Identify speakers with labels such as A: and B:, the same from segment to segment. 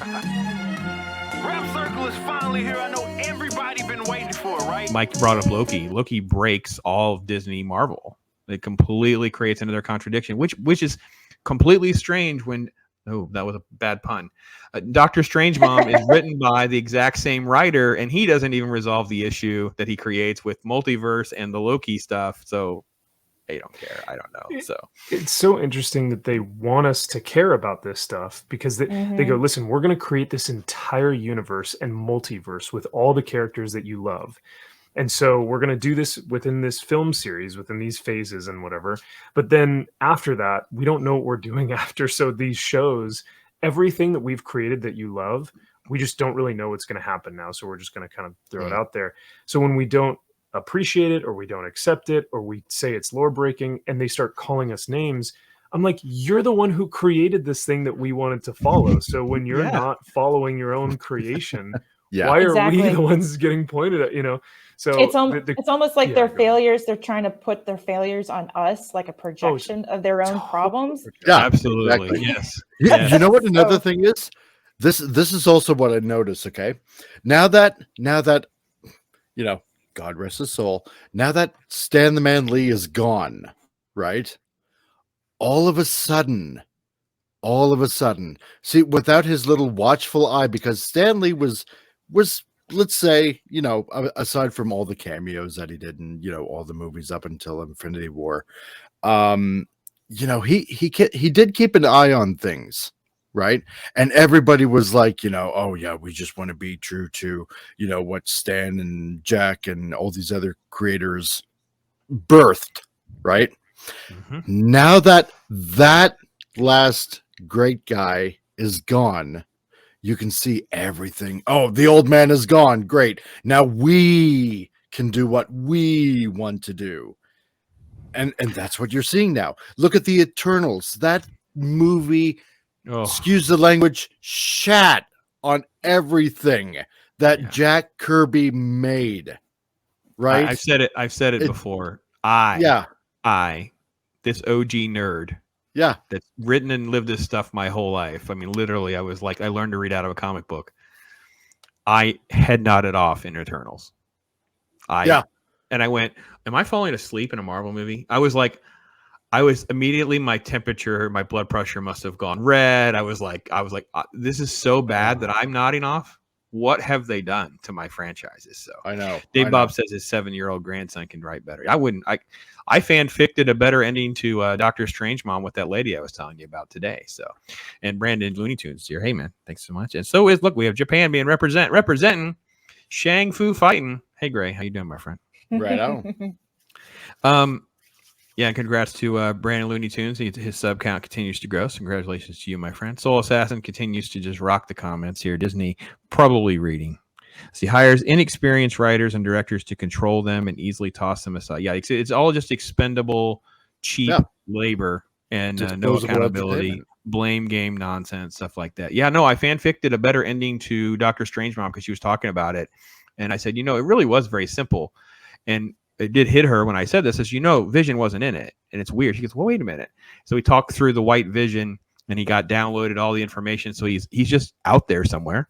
A: Rap Circle is finally here. I know everybody been waiting for it, right?
B: Mike brought up Loki. Loki breaks all of Disney Marvel. It completely creates another contradiction, which is completely strange when... Oh, that was a bad pun. Doctor Strangemom is written by the exact same writer, and he doesn't even resolve the issue that he creates with multiverse and the Loki stuff. So they don't care. I don't know. So
C: it's so interesting that they want us to care about this stuff because they go, listen, we're going to create this entire universe and multiverse with all the characters that you love. And so we're going to do this within this film series, within these phases and whatever. But then after that, we don't know what we're doing after. So these shows, everything that we've created that you love, we just don't really know what's going to happen now. So we're just going to kind of throw it out there. So when we don't appreciate it or we don't accept it or we say it's lore breaking and they start calling us names, I'm like, you're the one who created this thing that we wanted to follow. So when you're not following your own creation, why are we the ones getting pointed at, you know? So
D: it's almost like their failures. They're trying to put their failures on us, like a projection of their own problems.
B: Yeah, absolutely. Exactly. Yes.
E: Yeah. You know what another thing is? This is also what I noticed. Okay. Now that, you know, God rest his soul. Now that Stan the Man Lee is gone, right? All of a sudden, see, without his little watchful eye, because Stan Lee was, let's say, you know, aside from all the cameos that he did in, you know, all the movies up until Infinity War, you know, he did keep an eye on things, right? And everybody was like, you know, oh yeah, we just want to be true to, you know, what Stan and Jack and all these other creators birthed, right? Now that last great guy is gone, you can see everything. Oh, the old man is gone. Great. Now we can do what we want to do. And that's what you're seeing now. Look at the Eternals. That movie, excuse the language, shat on everything that Jack Kirby made. Right?
B: I've said it before. This OG nerd.
E: Yeah.
B: That's written and lived this stuff my whole life. I mean, literally, I was like, I learned to read out of a comic book. I head nodded off in Eternals. And I went, am I falling asleep in a Marvel movie? I was immediately, my temperature, my blood pressure must have gone red. I was like, this is so bad that I'm nodding off. What have they done to my franchises? So
E: I know.
B: Dave Bob says his 7-year-old grandson can write better. I fanficted a better ending to Doctor Strangemom with that lady I was telling you about today. So, and Brandon Looney Tunes here. Hey man, thanks so much. And so look, we have Japan being representing Shang Fu fighting. Hey Gray, how you doing, my friend?
E: Right on.
B: Yeah, congrats to Brandon Looney Tunes. His sub count continues to grow. So congratulations to you, my friend. Soul Assassin continues to just rock the comments here. Disney probably reading. So he hires inexperienced writers and directors to control them and easily toss them aside. Yeah, it's all just expendable, cheap labor and no accountability, blame game nonsense, stuff like that. Yeah, no, I fanficted a better ending to Doctor Strangemom because she was talking about it. And I said, you know, it really was very simple. And it did hit her when I said this, as you know, Vision wasn't in it. And it's weird. She goes, well, wait a minute. So we talked through the white Vision and he got downloaded all the information. So he's just out there somewhere.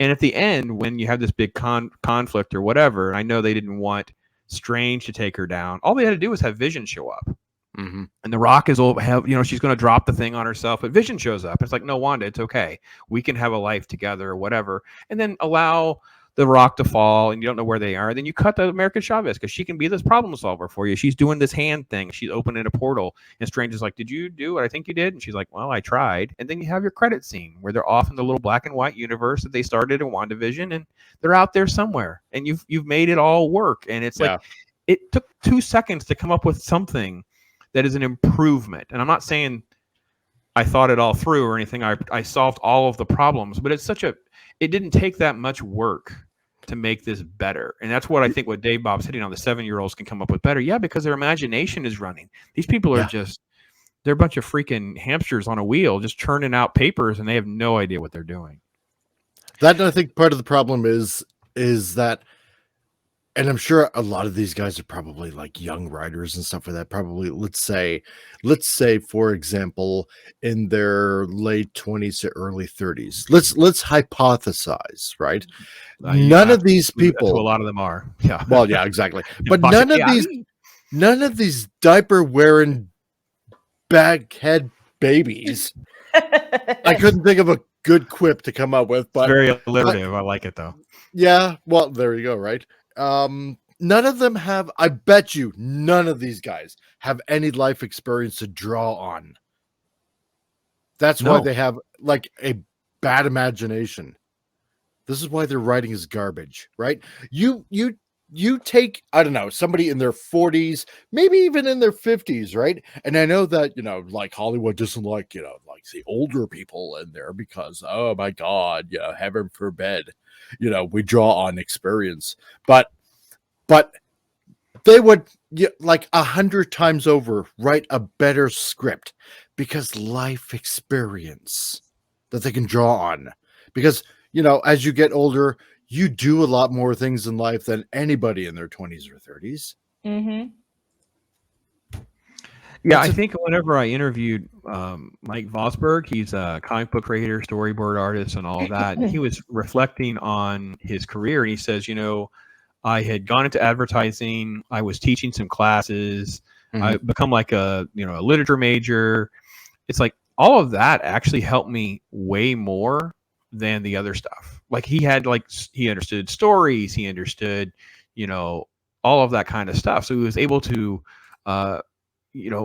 B: And at the end, when you have this big conflict or whatever, and I know they didn't want Strange to take her down, all they had to do was have Vision show up. And the Rock is she's going to drop the thing on herself, but Vision shows up. It's like, no, Wanda, it's okay. We can have a life together or whatever. And then allow the Rock to fall and you don't know where they are. Then you cut the American Chavez because she can be this problem solver for you. She's doing this hand thing. She's opening a portal. And Strange is like, did you do what I think you did? And she's like, well, I tried. And then you have your credit scene where they're off in the little black and white universe that they started in WandaVision and they're out there somewhere and you've made it all work. And it's like, it took 2 seconds to come up with something that is an improvement. And I'm not saying I thought it all through or anything. I solved all of the problems, but it didn't take that much work to make this better. And that's what I think what Dave Bob's hitting on. The 7-year-olds can come up with better. Yeah, because their imagination is running. These people are they're a bunch of freaking hamsters on a wheel just churning out papers and they have no idea what they're doing.
E: That, I think, part of the problem is that And I'm sure a lot of these guys are probably like young writers and stuff like that. Probably, let's say, for example, in their late 20s to early 30s. Let's hypothesize, right? None of these people,
B: a lot of them are. Yeah.
E: Well, yeah, exactly. But none of these diaper wearing baghead babies. I couldn't think of a good quip to come up with, but
B: it's very alliterative. I like it though.
E: Yeah, well, there you go, right? None of them have, I bet you none of these guys have any life experience to draw on. That's why they have like a bad imagination. This is why their writing is garbage, right? You take, I don't know, somebody in their 40s, maybe even in their 50s, right? And I know that, like Hollywood doesn't like, like the older people in there because, oh my God, heaven forbid, we draw on experience. But they would, like 100 times over, write a better script because life experience that they can draw on. Because, as you get older, you do a lot more things in life than anybody in their 20s or 30s.
D: Mm-hmm.
B: Yeah, I think whenever I interviewed Mike Vosberg, he's a comic book creator, storyboard artist, and all of that. And he was reflecting on his career, and he says, I had gone into advertising. I was teaching some classes. I become like a literature major. It's like all of that actually helped me way more than the other stuff. Like he understood stories. He understood, all of that kind of stuff. So he was able to,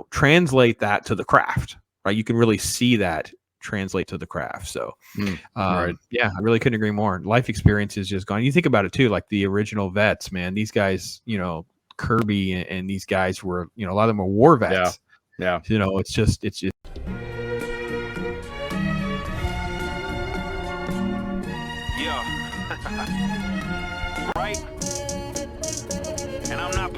B: translate that to the craft, right? You can really see that translate to the craft. So, right. Yeah, I really couldn't agree more. Life experience is just gone. You think about it too, like the original vets, man, these guys, Kirby and these guys were, a lot of them were war vets.
E: Yeah.
B: It's just,
A: right? And I'm not